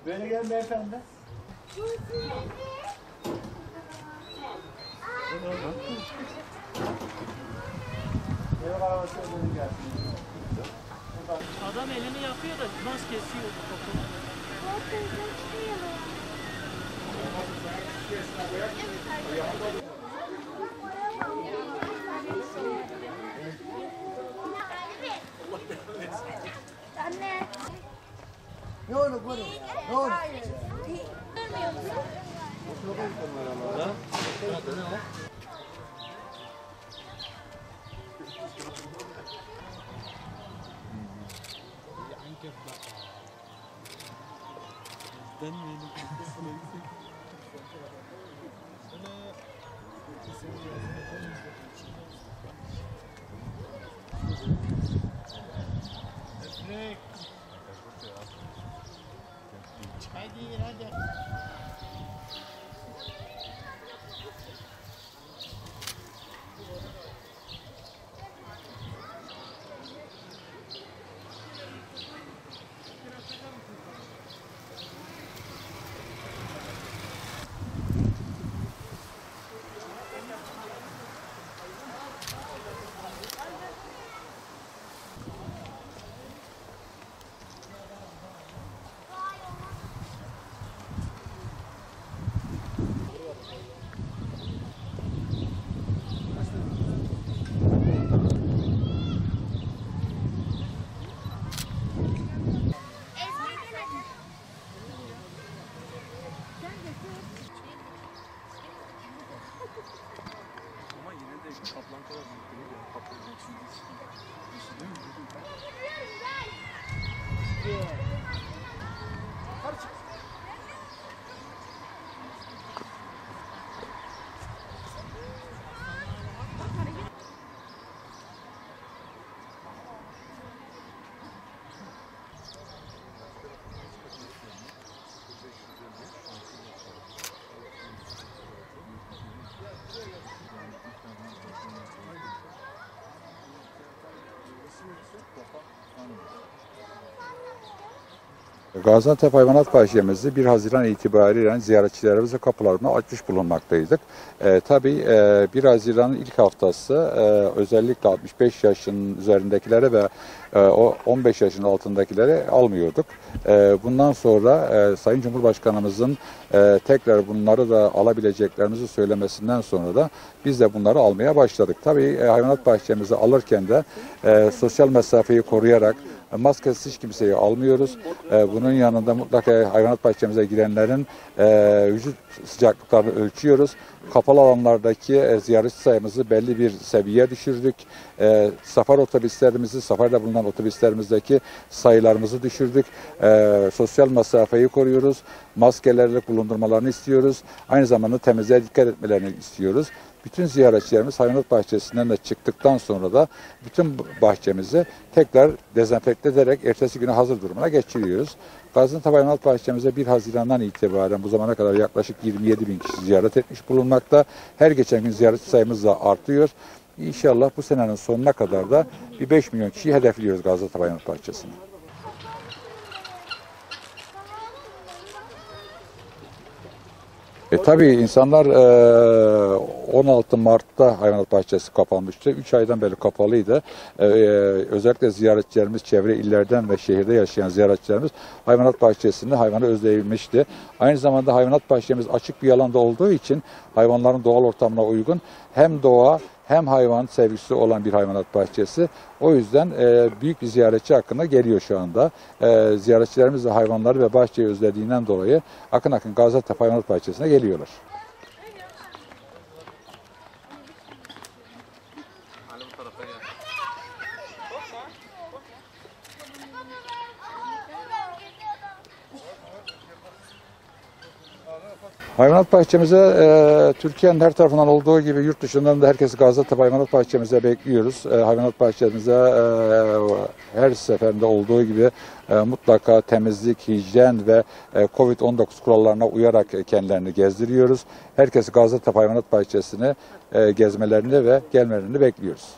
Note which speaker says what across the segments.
Speaker 1: Böyle gelin beyefendi.
Speaker 2: Adam elini yapıyor da maskesi yok kokunu.
Speaker 3: Anne.
Speaker 1: Ne olur bu? Ne olur?
Speaker 3: Görmüyor musun?
Speaker 2: Hadi.
Speaker 4: Gaziantep Hayvanat Bahçemizi 1 Haziran itibariyle ziyaretçilerimize kapılarını açmış bulunmaktaydık. Tabii 1 Haziran'ın ilk haftası özellikle 65 yaşın üzerindekilere ve 15 yaşın altındakilere almıyorduk. Bundan sonra Sayın Cumhurbaşkanımızın tekrar bunları da alabileceklerimizi söylemesinden sonra da biz de bunları almaya başladık. Tabii hayvanat bahçemizi alırken de sosyal mesafeyi koruyarak maskesiz hiç kimseyi almıyoruz. Bunun yanında mutlaka hayvanat bahçemize girenlerin vücut sıcaklıklarını ölçüyoruz. Kapalı alanlardaki ziyaretçi sayımızı belli bir seviyeye düşürdük. Safari otobüslerimizi, safarda bulunan otobüslerimizdeki sayılarımızı düşürdük. Sosyal mesafeyi koruyoruz. Maskelerle bulundurmalarını istiyoruz. Aynı zamanda temizliğe dikkat etmelerini istiyoruz. Bütün ziyaretçilerimiz hayvanat bahçesinden de çıktıktan sonra da bütün bahçemizi tekrar dezenfekte ederek ertesi güne hazır durumuna geçiriyoruz. Gaziantep Hayvanat Bahçemize 1 Haziran'dan itibaren bu zamana kadar yaklaşık 27 bin kişi ziyaret etmiş bulunmakta. Her geçen gün ziyaretçi sayımız da artıyor. İnşallah bu senenin sonuna kadar da bir 5 milyon kişiyi hedefliyoruz Gaziantep Hayvanat Bahçesi'ne. Tabii insanlar 16 Mart'ta hayvanat bahçesi kapanmıştı. 3 aydan beri kapalıydı. Özellikle ziyaretçilerimiz çevre illerden ve şehirde yaşayan ziyaretçilerimiz hayvanat bahçesini hayvanı özlemişti. Aynı zamanda hayvanat bahçemiz açık bir alanda olduğu için hayvanların doğal ortamına uygun hem doğa hem hayvan sevgisi olan bir hayvanat bahçesi. O yüzden büyük bir ziyaretçi hakkında geliyor şu anda. Ziyaretçilerimiz de hayvanları ve bahçeyi özlediğinden dolayı akın akın Gaziantep Hayvanat Bahçesi'ne geliyorlar. Hayvanat bahçemize Türkiye'nin her tarafından olduğu gibi yurt dışından da herkesi Gaziantep Hayvanat Bahçemize bekliyoruz. Hayvanat bahçemize her seferinde olduğu gibi mutlaka temizlik, hijyen ve Covid-19 kurallarına uyarak kendilerini gezdiriyoruz. Herkesi Gaziantep Hayvanat Bahçesi'ne gezmelerini ve gelmelerini bekliyoruz.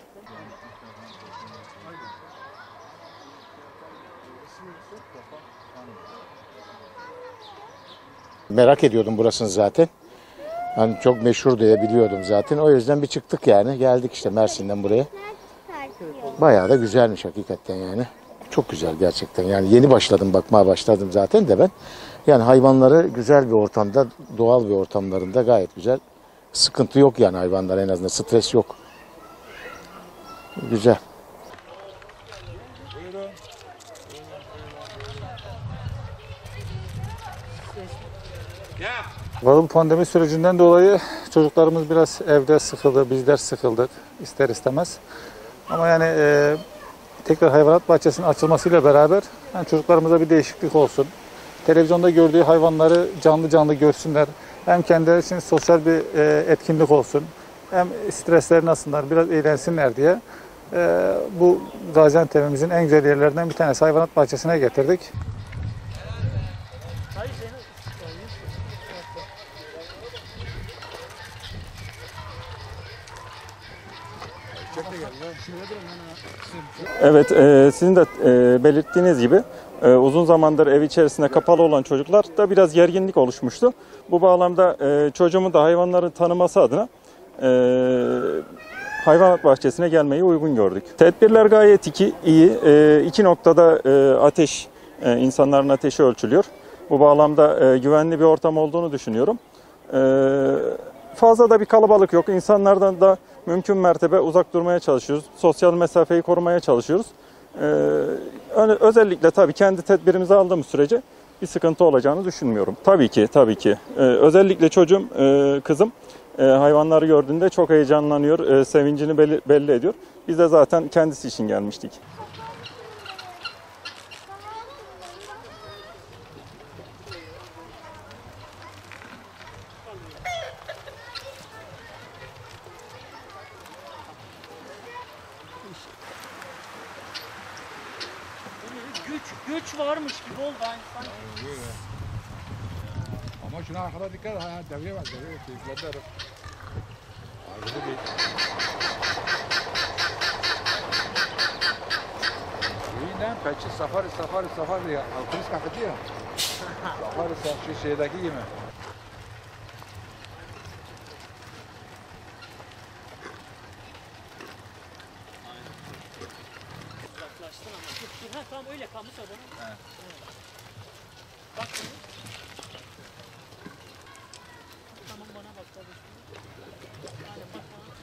Speaker 5: Merak ediyordum burasını zaten. Hani çok meşhur diye biliyordum zaten. O yüzden bir çıktık yani. Geldik işte Mersin'den buraya. Bayağı da güzelmiş hakikaten yani. Çok güzel gerçekten. Yani yeni başladım, bakmaya başladım zaten de ben. Yani hayvanları güzel bir ortamda, doğal bir ortamlarında gayet güzel. Sıkıntı yok yani hayvanlar, en azından stres yok. Güzel.
Speaker 6: Bu pandemi sürecinden dolayı çocuklarımız biraz evde sıkıldı, bizler sıkıldık ister istemez. Ama yani tekrar hayvanat bahçesinin açılmasıyla beraber yani çocuklarımıza bir değişiklik olsun. Televizyonda gördüğü hayvanları canlı canlı görsünler. Hem kendileri için sosyal bir etkinlik olsun. Hem streslerini alsınlar, biraz eğlensinler diye. Bu Gaziantep'imizin en güzel yerlerinden bir tanesi hayvanat bahçesine getirdik.
Speaker 7: Evet, sizin de belirttiğiniz gibi uzun zamandır ev içerisinde kapalı olan çocuklarda biraz gerginlik oluşmuştu. Bu bağlamda çocuğumun da hayvanları tanıması adına hayvanat bahçesine gelmeyi uygun gördük. Tedbirler gayet iyi. İki noktada ateş, insanların ateşi ölçülüyor. Bu bağlamda güvenli bir ortam olduğunu düşünüyorum. Fazla da bir kalabalık yok. İnsanlardan da mümkün mertebe uzak durmaya çalışıyoruz. Sosyal mesafeyi korumaya çalışıyoruz. Özellikle tabii kendi tedbirimizi aldığımız sürece bir sıkıntı olacağını düşünmüyorum. Tabii ki. Özellikle çocuğum, kızım hayvanları gördüğünde çok heyecanlanıyor, sevincini belli ediyor. Biz de zaten kendisi için gelmiştik.
Speaker 2: Güç varmış gibi oldu aynı sanki.
Speaker 8: Ama şuna arkada dikkat et. Ha, devreye bak. Devreye keyifleri. Arkada değil. İyi lan. Peki safari ya. Altınız kakıcı ya. Safari şu şeydeki gibi.
Speaker 2: Uzaklaştın ama. Dur. Ha, tamam öyle kalmış adamın. Evet. Bak şimdi. Tamam bana bak tabii. Aynen bak bana.